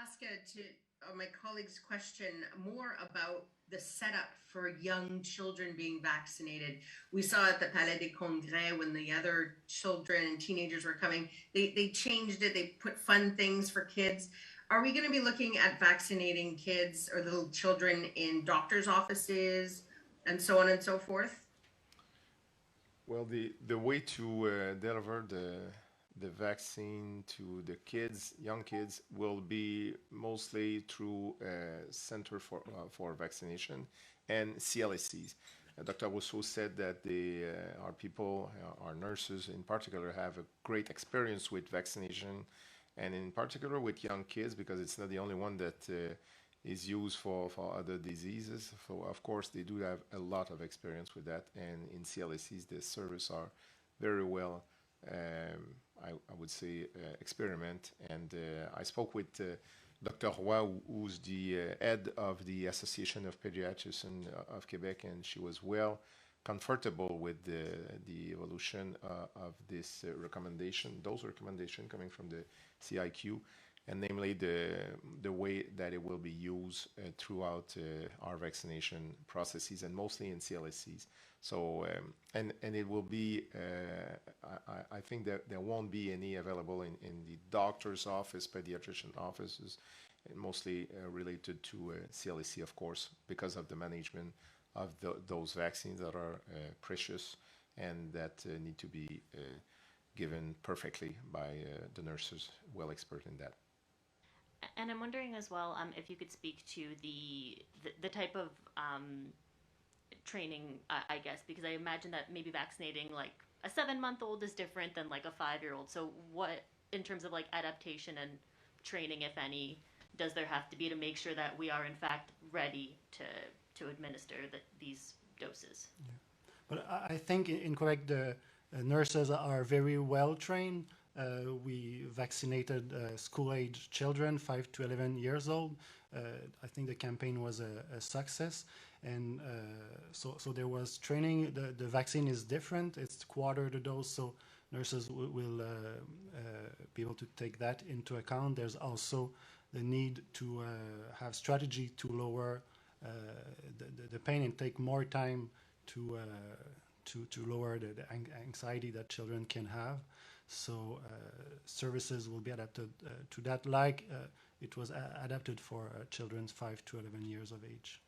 ask my colleague's question more about the setup for young children being vaccinated. We saw at the Palais des Congrès when the other children and teenagers were coming, they changed it. They put fun things for kids. Are we going to be looking at vaccinating kids or little children in doctors' offices and so on and so forth? Well, the way to deliver the vaccine to the kids, young kids, will be mostly through Center for Vaccination and CLSCs. Dr. Rousseau said that our people, our nurses in particular, have a great experience with vaccination, and in particular with young kids, because it's not the only one that is used for other diseases. So of course they do have a lot of experience with that, and in CLSCs the service are very well, I would say, experiment. And I spoke with Dr. Roy, who's the head of the Association of Pediatricians of Quebec, and she was well comfortable with the evolution of this recommendation, those recommendations coming from the CIQ, and namely the way that it will be used throughout our vaccination processes, and mostly in CLSCs. So and it will be, I think that there won't be any available in the doctor's office, pediatrician offices, mostly related to CLSC, of course, because of the management of those vaccines that are precious and that need to be given perfectly by the nurses well expert in that. And I'm wondering as well, if you could speak to the type of training, I guess, because I imagine that maybe vaccinating like a 7-month-old is different than like a 5-year-old. So what, in terms of like adaptation and training, if any, does there have to be to make sure that we are in fact ready to administer these doses? Yeah. But I think in Quebec the nurses are very well trained. We vaccinated school-age children, 5 to 11 years old. I think the campaign was a success, and so there was training. The vaccine is different; it's quarter the dose, so nurses will be able to take that into account. There's also the need to have strategy to lower the pain and take more time to lower the anxiety that children can have. So services will be adapted to that, like it was adapted for children 5 to 11 years of age.